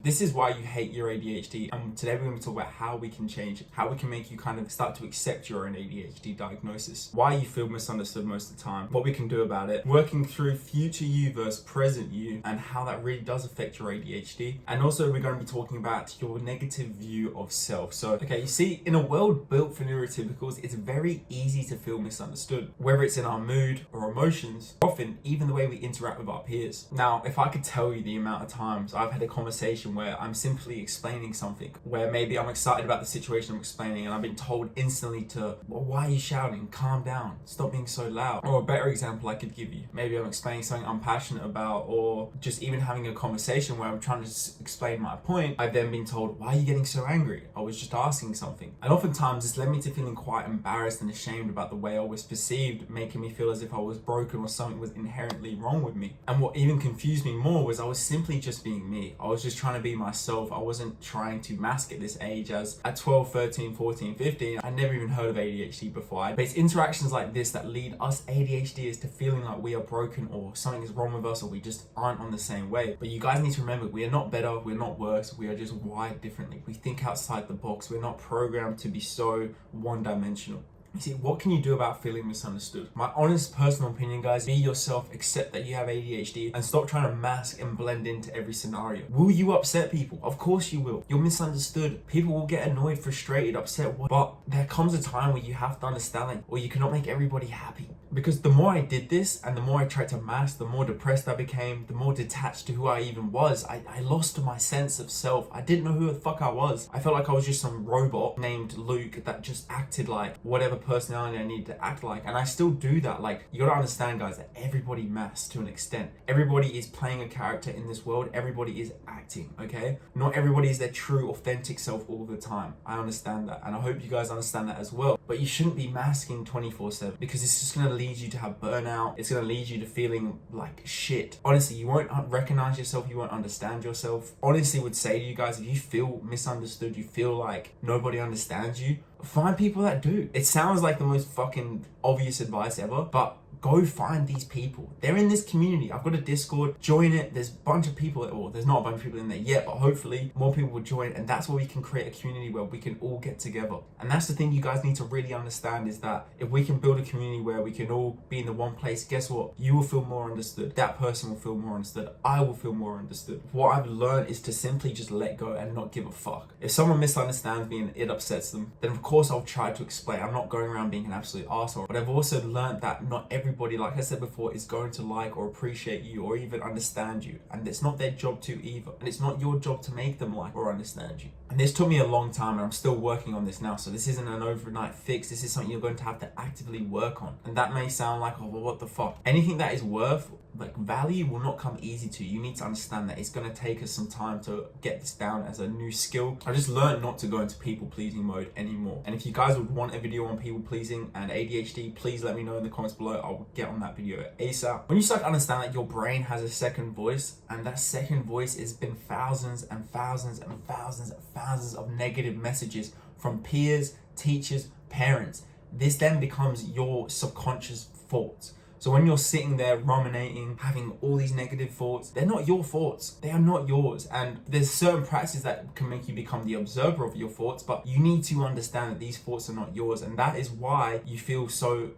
This is why you hate your ADHD, and today we're going to talk about how we can change it, how we can make you kind of start to accept your own ADHD diagnosis, why you feel misunderstood most of the time, what we can do about it, working through future you versus present you, and how that really does affect your ADHD. And also we're going to be talking about your negative view of self. So, okay, you see, in a world built for neurotypicals, it's very easy to feel misunderstood, whether it's in our mood or emotions, often even the way we interact with our peers. Now, if I could tell you the amount of times I've had a conversation where I'm simply explaining something, where maybe I'm excited about the situation I'm explaining and I've been told instantly to, well, why are you shouting? Calm down. Stop being so loud. Or a better example I could give you, maybe I'm explaining something I'm passionate about, or just even having a conversation where I'm trying to explain my point, I've then been told, why are you getting so angry? I was just asking something. And oftentimes this led me to feeling quite embarrassed and ashamed about the way I was perceived, making me feel as if I was broken or something was inherently wrong with me. And what even confused me more was I was simply just being me. I was just trying to be myself. I wasn't trying to mask at this age, as at 12, 13, 14, 15, I never even heard of ADHD before. But it's interactions like this that lead us ADHDers to feeling like we are broken or something is wrong with us, or we just aren't on the same way. But you guys need to remember, we are not better, we're not worse, we are just wired differently. We think outside the box. We're not programmed to be so one-dimensional. You see, what can you do about feeling misunderstood? My honest personal opinion, guys, be yourself, accept that you have ADHD, and stop trying to mask and blend into every scenario. Will you upset people? Of course you will. You're misunderstood. People will get annoyed, frustrated, upset, but there comes a time where you have to understand it, or you cannot make everybody happy. Because the more I did this and the more I tried to mask, the more depressed I became, the more detached to who I even was. I lost my sense of self. I didn't know who the fuck I was. I felt like I was just some robot named Luke that just acted like whatever personality I needed to act like. And I still do that. Like, you gotta understand, guys, that everybody masks to an extent. Everybody is playing a character in this world. Everybody is acting, okay? Not everybody is their true, authentic self all the time. I understand that. And I hope you guys understand that as well. But you shouldn't be masking 24/7, because it's just gonna lead you to have burnout. It's going to lead you to feeling like shit. Honestly, you won't recognize yourself. You won't understand yourself. Honestly, would say to you guys, if you feel misunderstood, you feel like nobody understands you, find people that do. It sounds like the most fucking obvious advice ever, but go find these people. They're in this community. I've got a Discord, join it. There's a bunch of people, well, there's not a bunch of people in there yet, but hopefully more people will join, and that's where we can create a community where we can all get together. And that's the thing you guys need to really understand, is that if we can build a community where we can all be in the one place, guess what? You will feel more understood. That person will feel more understood. I will feel more understood. What I've learned is to simply just let go and not give a fuck. If someone misunderstands me and it upsets them, then of course I'll try to explain. I'm not going around being an absolute arsehole. But I've also learned that not everybody, like I said before, is going to like or appreciate you or even understand you. And it's not their job to either. And it's not your job to make them like or understand you. And this took me a long time, and I'm still working on this now. So this isn't an overnight fix. This is something you're going to have to actively work on. And that may sound like, oh, well, what the fuck? Anything that is worth, like, value will not come easy to you. You need to understand that it's going to take us some time to get this down as a new skill. I just learned not to go into people pleasing mode anymore. And if you guys would want a video on people pleasing and ADHD, please let me know in the comments below. I'll get on that video ASAP. When you start to understand that your brain has a second voice, and that second voice has been thousands and thousands and thousands and thousands of negative messages from peers, teachers, parents, this then becomes your subconscious thoughts. So when you're sitting there ruminating, having all these negative thoughts, they're not your thoughts. They are not yours. And there's certain practices that can make you become the observer of your thoughts, but you need to understand that these thoughts are not yours. And that is why you feel so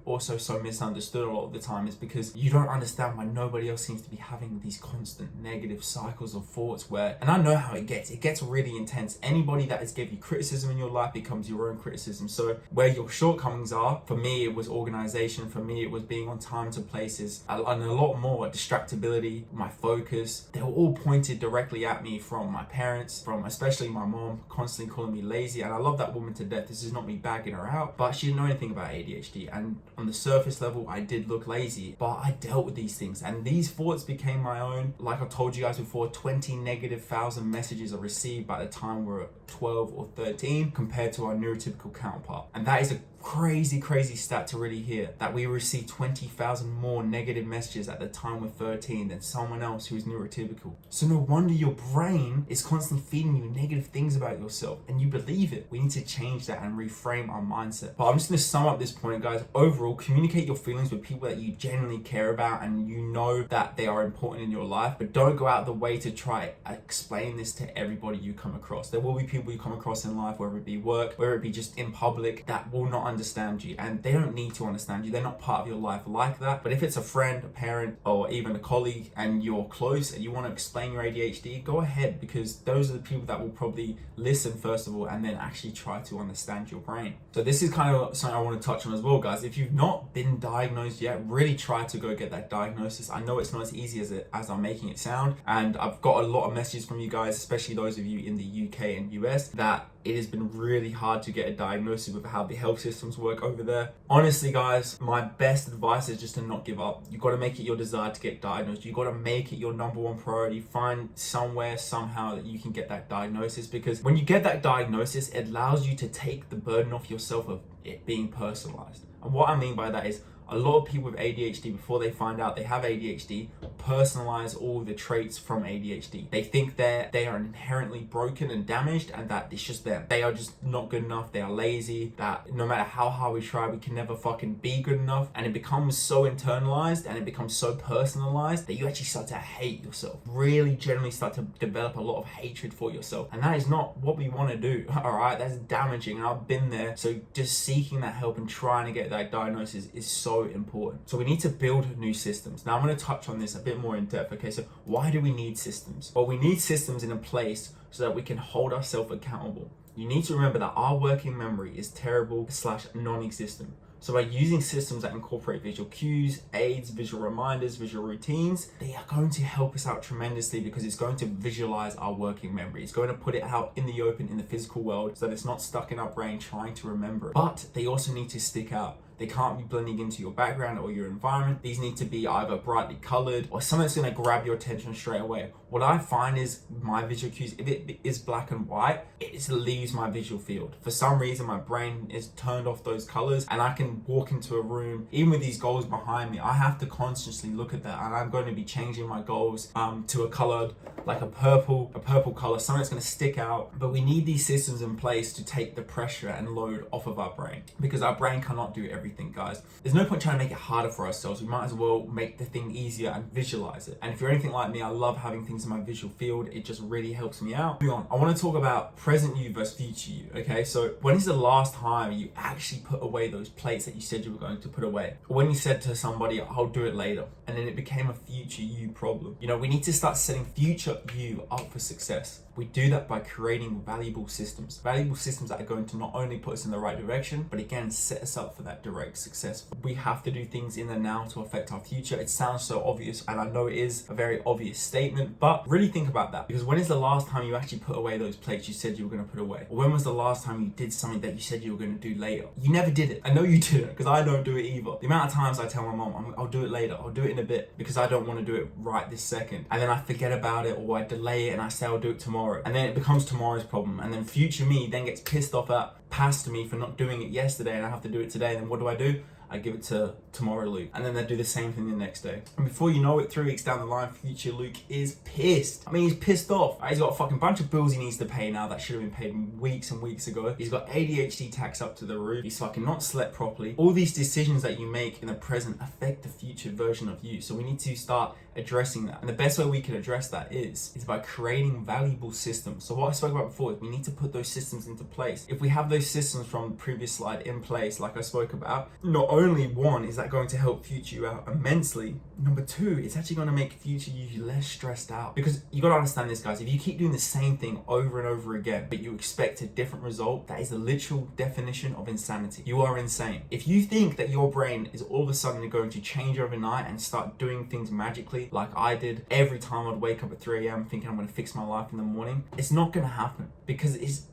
misunderstood a lot of the time, is because you don't understand why nobody else seems to be having these constant negative cycles of thoughts where, and I know how it gets really intense. Anybody that has gave you criticism in your life becomes your own criticism. So where your shortcomings are, for me, it was organization. For me, it was being on time to places, and a lot more distractibility, my focus. They were all pointed directly at me from my parents, from especially my mom, constantly calling me lazy. And I love that woman to death. This is not me bagging her out, but she didn't know anything about ADHD. And on the surface level, I did look lazy, but I dealt with these things, and these thoughts became my own. Like I told you guys before, 20 negative thousand messages are received by the time we're 12 or 13 compared to our neurotypical counterpart. And that is a crazy stat to really hear, that we receive 20,000 more negative messages at the time we're 13 than someone else who is neurotypical. So no wonder your brain is constantly feeding you negative things about yourself and you believe it. We need to change that and reframe our mindset. But I'm just going to sum up this point, guys. Overall, communicate your feelings with people that you genuinely care about and you know that they are important in your life, but don't go out the way to try explain this to everybody you come across. There will be people you come across in life, whether it be work, whether it be just in public, that will not understand you, and they don't need to understand you. They're not part of your life like that. But if it's a friend, a parent, or even a colleague and you're close and you want to explain your ADHD, go ahead, because those are the people that will probably listen first of all and then actually try to understand your brain. So this is kind of something I want to touch on as well, guys. If you've not been diagnosed yet, really try to go get that diagnosis. I know it's not as easy as I'm making it sound, and I've got a lot of messages from you guys, especially those of you in the UK and US, that it has been really hard to get a diagnosis with how the health systems work over there. Honestly, guys, my best advice is just to not give up. You got to make it your desire to get diagnosed. You got to make it your number one priority. Find somewhere, somehow that you can get that diagnosis, because when you get that diagnosis, it allows you to take the burden off yourself of it being personalized. And what I mean by that is, a lot of people with ADHD, before they find out they have ADHD, personalize all the traits from ADHD. They think they are inherently broken and damaged and that it's just them. They are just not good enough. They are lazy. That no matter how hard we try, we can never fucking be good enough. And it becomes so internalized and it becomes so personalized that you actually start to hate yourself. Really generally start to develop a lot of hatred for yourself. And that is not what we want to do. All right, that's damaging. And I've been there. So just seeking that help and trying to get that diagnosis is so important. So we need to build new systems. Now I'm going to touch on this a bit more in depth. Okay, so why do we need systems? Well, we need systems in a place so that we can hold ourselves accountable. You need to remember that our working memory is terrible / non-existent. So by using systems that incorporate visual cues, aids, visual reminders, visual routines, they are going to help us out tremendously, because it's going to visualize our working memory. It's going to put it out in the open, in the physical world, so that it's not stuck in our brain trying to remember it. But they also need to stick out. They can't be blending into your background or your environment. These need to be either brightly colored or something that's going to grab your attention straight away. What I find is my visual cues, if it is black and white, it just leaves my visual field. For some reason, my brain is turned off those colors, and I can walk into a room, even with these goals behind me, I have to consciously look at that, and I'm going to be changing my goals to a color, like a purple color, something that's going to stick out. But we need these systems in place to take the pressure and load off of our brain, because our brain cannot do everything, guys. There's no point trying to make it harder for ourselves. We might as well make the thing easier and visualize it. And if you're anything like me, I love having things in my visual field. It just really helps me out. Moving on, I want to talk about present you versus future you. Okay, so when is the last time you actually put away those plates that you said you were going to put away? Or when you said to somebody, I'll do it later, and then it became a future you problem. You know, we need to start setting future you up for success. We do that by creating valuable systems that are going to not only put us in the right direction, but again, set us up for that direct success. We have to do things in the now to affect our future. It sounds so obvious, and I know it is a very obvious statement, but really think about that, because when is the last time you actually put away those plates you said you were going to put away? Or when was the last time you did something that you said you were going to do later? You never did it. I know you didn't, because I don't do it either. The amount of times I tell my mom, I'll do it later, I'll do it in a bit, because I don't want to do it right this second. And then I forget about it, or I delay it and I say I'll do it tomorrow. And then it becomes tomorrow's problem. And then future me then gets pissed off at past me for not doing it yesterday, and I have to do it today. And then what do? I give it to tomorrow Luke, and then they do the same thing the next day. And before you know it, 3 weeks down the line, future Luke is pissed. I mean, he's pissed off. He's got a fucking bunch of bills he needs to pay now that should have been paid weeks and weeks ago. He's got ADHD tax up to the roof. He's fucking not slept properly. All these decisions that you make in the present affect the future version of you. So we need to start addressing that. And the best way we can address that is by creating valuable systems. So what I spoke about before is we need to put those systems into place. If we have those systems from the previous slide in place, like I spoke about, not only one is that going to help future you out immensely, number two, it's actually going to make future you less stressed out. Because you got to understand this, guys, if you keep doing the same thing over and over again, but you expect a different result, that is the literal definition of insanity. You are insane. If you think that your brain is all of a sudden going to change overnight and start doing things magically, like I did every time I'd wake up at 3 a.m. thinking I'm going to fix my life in the morning, it's not going to happen, because it's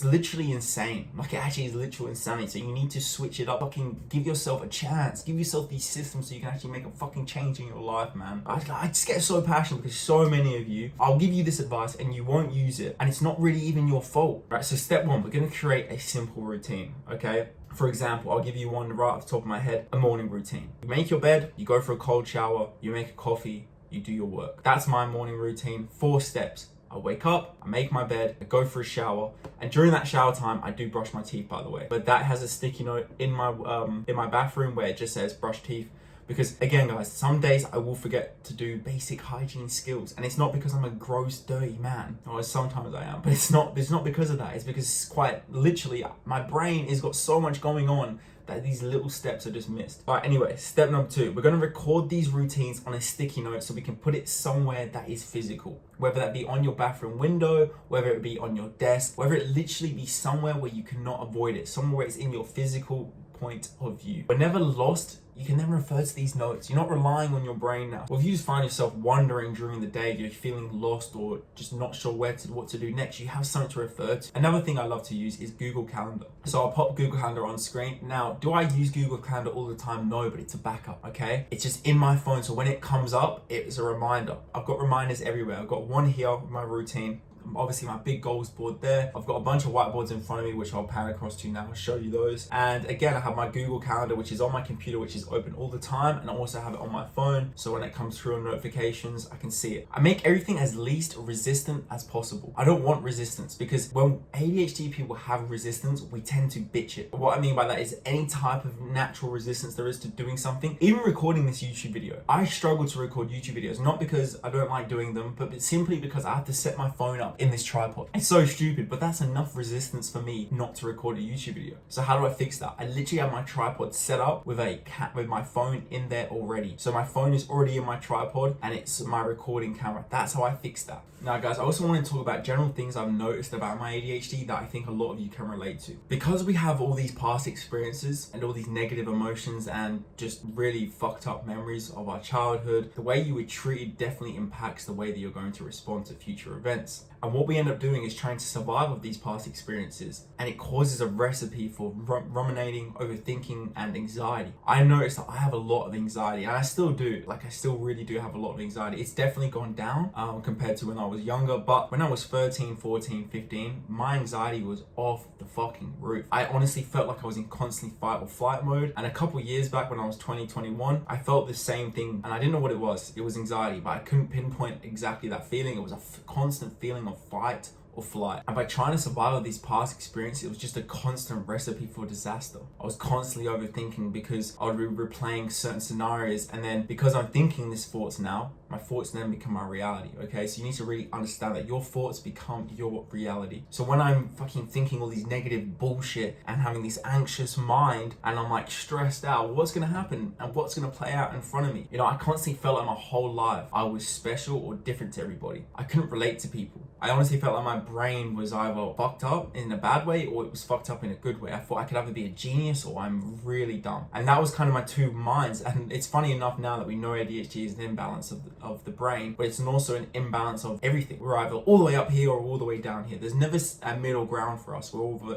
literally insane. Like, it actually is literal insanity. So you need to switch it up up. Fucking give yourself a chance. Give yourself these systems so you can actually make a fucking change in your life, man. I just get so passionate because so many of you, I'll give you this advice and you won't use it, and it's not really even your fault, right? So step one, we're gonna create a simple routine, okay? For example, I'll give you one right off the top of my head, a morning routine. You make your bed, you go for a cold shower, you make a coffee, you do your work. That's my morning routine, 4 steps. I wake up, I make my bed, I go for a shower, and during that shower time, I do brush my teeth, by the way. But that has a sticky note in my bathroom where it just says brush teeth. Because again, guys, some days I will forget to do basic hygiene skills, and it's not because I'm a gross, dirty man. Or sometimes I am, but it's not because of that. It's because quite literally, my brain has got so much going on that these little steps are just missed. All right, anyway, step number 2, we're gonna record these routines on a sticky note so we can put it somewhere that is physical. Whether that be on your bathroom window, whether it be on your desk, whether it literally be somewhere where you cannot avoid it, somewhere where it's in your physical point of view. We're never lost. You can then refer to these notes. You're not relying on your brain now. Well, if you just find yourself wandering during the day, you're feeling lost or just not sure what to do next, you have something to refer to. Another thing I love to use is Google Calendar. So I'll pop Google Calendar on screen. Now, do I use Google Calendar all the time? No, but it's a backup, okay? It's just in my phone, so when it comes up, it's a reminder. I've got reminders everywhere. I've got one here with my routine. Obviously my big goals board there. I've got a bunch of whiteboards in front of me, which I'll pan across to now. I'll show you those. And again, I have my Google Calendar, which is on my computer, which is open all the time. And I also have it on my phone. So when it comes through on notifications, I can see it. I make everything as least resistant as possible. I don't want resistance, because when ADHD people have resistance, we tend to bitch it. What I mean by that is any type of natural resistance there is to doing something. Even recording this YouTube video, I struggle to record YouTube videos, not because I don't like doing them, but simply because I have to set my phone up in this tripod. It's so stupid, but that's enough resistance for me not to record a YouTube video. So how do I fix that? I literally have my tripod set up with with my phone in there already. So my phone is already in my tripod and it's my recording camera. That's how I fix that. Now guys, I also want to talk about general things I've noticed about my ADHD that I think a lot of you can relate to. Because we have all these past experiences and all these negative emotions and just really fucked up memories of our childhood, the way you were treated definitely impacts the way that you're going to respond to future events. And what we end up doing is trying to survive with these past experiences, and it causes a recipe for ruminating, overthinking, and anxiety. I noticed that I have a lot of anxiety, and I still do. I still really do have a lot of anxiety. It's definitely gone down compared to when I was younger, but when I was 13, 14, 15, my anxiety was off the fucking roof. I honestly felt like I was in constant fight or flight mode, and a couple years back when I was 20, 21, I felt the same thing, and I didn't know what it was. It was anxiety, but I couldn't pinpoint exactly that feeling. It was a constant feeling of fight or flight. And by trying to survive with these past experiences, it was just a constant recipe for disaster. I was constantly overthinking because I would be replaying certain scenarios, and then because I'm thinking these thoughts now, my thoughts then become my reality, okay? So you need to really understand that your thoughts become your reality. So when I'm fucking thinking all these negative bullshit and having this anxious mind and I'm stressed out, what's gonna happen and what's gonna play out in front of me? I constantly felt like my whole life I was special or different to everybody. I couldn't relate to people. I honestly felt like my brain was either fucked up in a bad way or it was fucked up in a good way. I thought I could either be a genius or I'm really dumb. And that was kind of my two minds. And it's funny enough now that we know ADHD is an imbalance of the brain, but it's also an imbalance of everything. We're either all the way up here or all the way down here. There's never a middle ground for us.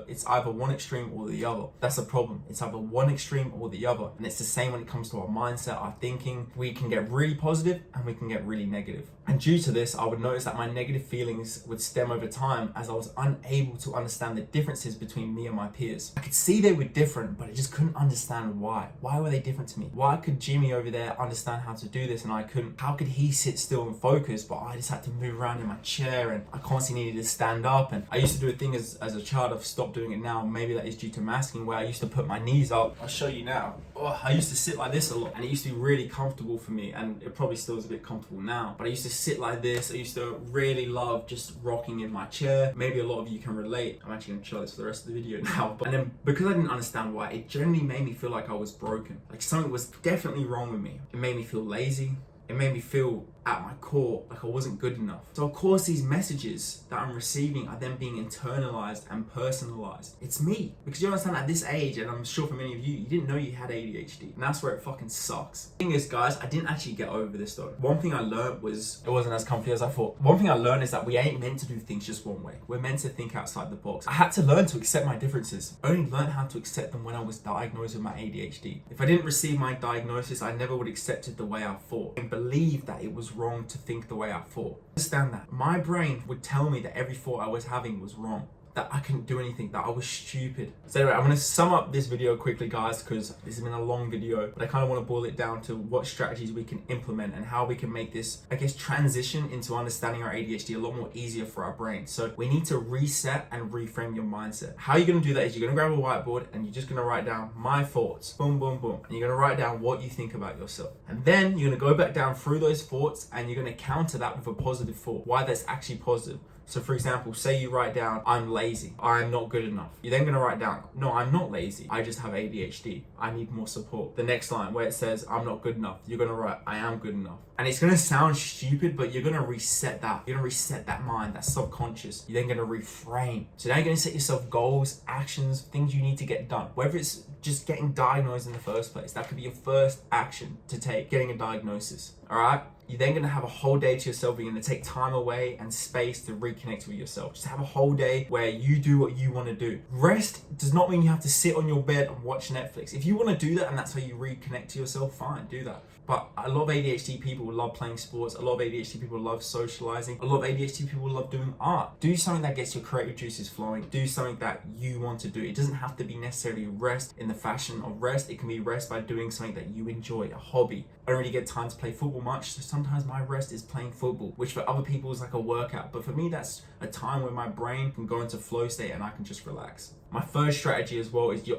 It's either one extreme or the other. That's the problem. It's either one extreme or the other. And it's the same when it comes to our mindset, our thinking. We can get really positive and we can get really negative. And due to this, I would notice that my negative feelings would stem over time as I was unable to understand the differences between me and my peers. I could see they were different, but I just couldn't understand why. Why were they different to me? Why could Jimmy over there understand how to do this and I couldn't? How could he sit still and focus, but I just had to move around in my chair and I constantly needed to stand up? And I used to do a thing as a child, I've stopped doing it now. Maybe that is due to masking, where I used to put my knees up. I'll show you now. I used to sit like this a lot and it used to be really comfortable for me, and it probably still is a bit comfortable now, but I used to sit like this. I used to really love just rocking in my chair. Maybe a lot of you can relate. I'm actually gonna show this for the rest of the video now. And then because I didn't understand why, it generally made me feel like I was broken. Like something was definitely wrong with me. It made me feel lazy. It made me feel at my core, like I wasn't good enough. So of course these messages that I'm receiving are then being internalized and personalized. It's me. Because you understand, at this age, and I'm sure for many of you, you didn't know you had ADHD. And that's where it fucking sucks. The thing is, guys, I didn't actually get over this though. One thing I learned was, it wasn't as comfy as I thought. One thing I learned is that we ain't meant to do things just one way. We're meant to think outside the box. I had to learn to accept my differences. I only learned how to accept them when I was diagnosed with my ADHD. If I didn't receive my diagnosis, I never would accept it the way I thought and believe that it was wrong to think the way I thought. Understand that. My brain would tell me that every thought I was having was wrong, that I couldn't do anything, that I was stupid. So anyway, I'm going to sum up this video quickly, guys, because this has been a long video, but I kind of want to boil it down to what strategies we can implement and how we can make this, I guess, transition into understanding our ADHD a lot more easier for our brain. So we need to reset and reframe your mindset. How you're going to do that is you're going to grab a whiteboard and you're just going to write down my thoughts, boom, boom, boom. And you're going to write down what you think about yourself. And then you're going to go back down through those thoughts and you're going to counter that with a positive thought, why that's actually positive. So for example, say you write down, I'm lazy, I'm not good enough. You're then gonna write down, no, I'm not lazy, I just have ADHD, I need more support. The next line where it says, I'm not good enough, you're gonna write, I am good enough. And it's gonna sound stupid, but you're gonna reset that. You're gonna reset that mind, that subconscious. You're then gonna reframe. So now you're gonna set yourself goals, actions, things you need to get done. Whether it's just getting diagnosed in the first place, that could be your first action to take, getting a diagnosis, all right? You're then going to have a whole day to yourself. You're going to take time away and space to reconnect with yourself. Just have a whole day where you do what you want to do. Rest does not mean you have to sit on your bed and watch Netflix. If you want to do that and that's how you reconnect to yourself, fine, do that. But a lot of ADHD people love playing sports. A lot of ADHD people love socializing. A lot of ADHD people love doing art. Do something that gets your creative juices flowing. Do something that you want to do. It doesn't have to be necessarily rest in the fashion of rest. It can be rest by doing something that you enjoy, a hobby. I don't really get time to play football much, so sometimes my rest is playing football, which for other people is like a workout. But for me, that's a time where my brain can go into flow state and I can just relax. My first strategy as well is you're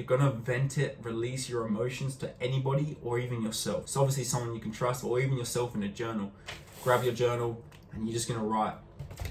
gonna vent it, release your emotions to anybody or even yourself. So obviously someone you can trust or even yourself in a journal. Grab your journal and you're just gonna write.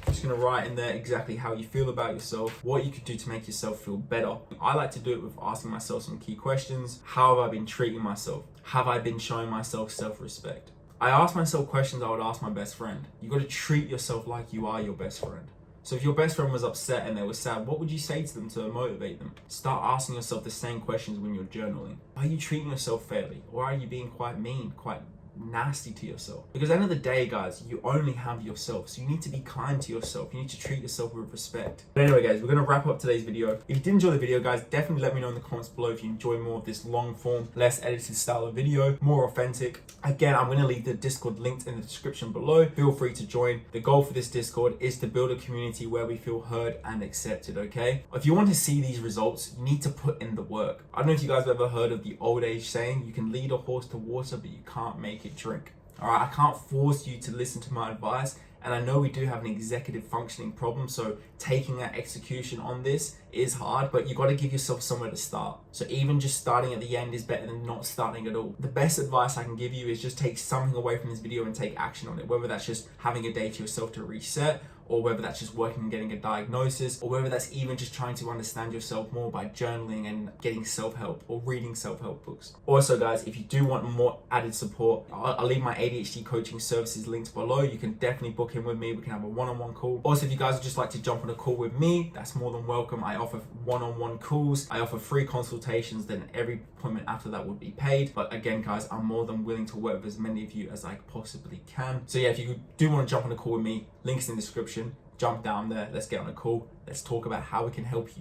Just gonna write in there exactly how you feel about yourself, what you could do to make yourself feel better. I like to do it with asking myself some key questions. How have I been treating myself? Have I been showing myself self-respect? I ask myself questions I would ask my best friend. You gotta treat yourself like you are your best friend. So if your best friend was upset and they were sad, what would you say to them to motivate them? Start asking yourself the same questions when you're journaling. Are you treating yourself fairly? Or are you being quite mean, quite nasty to yourself? Because at the end of the day, guys, you only have yourself, so you need to be kind to yourself. You need to treat yourself with respect. But anyway, guys, we're gonna wrap up today's video. If you did enjoy the video, guys, definitely let me know in the comments below if you enjoy more of this long form, less edited style of video, more authentic. Again, I'm gonna leave the Discord linked in the description below. Feel free to join. The goal for this Discord is to build a community where we feel heard and accepted, okay? If you want to see these results, you need to put in the work. I don't know if you guys have ever heard of the old age saying, you can lead a horse to water, but you can't make it drink. All right, I can't force you to listen to my advice. And I know we do have an executive functioning problem, so taking that execution on this is hard, but you got to give yourself somewhere to start. So even just starting at the end is better than not starting at all. The best advice I can give you is just take something away from this video and take action on it, whether that's just having a day to yourself to reset, or whether that's just working and getting a diagnosis, or whether that's even just trying to understand yourself more by journaling and getting self-help or reading self-help books. Also, guys, if you do want more added support, I'll leave my ADHD coaching services linked below. You can definitely book in with me. We can have a one-on-one call. Also, if you guys would just like to jump on a call with me, that's more than welcome. I offer one-on-one calls. I offer free consultations, then every appointment after that would be paid. But again, guys, I'm more than willing to work with as many of you as I possibly can. So yeah, if you do want to jump on a call with me, links in the description. Jump down there, let's get on a call, let's talk about how we can help you.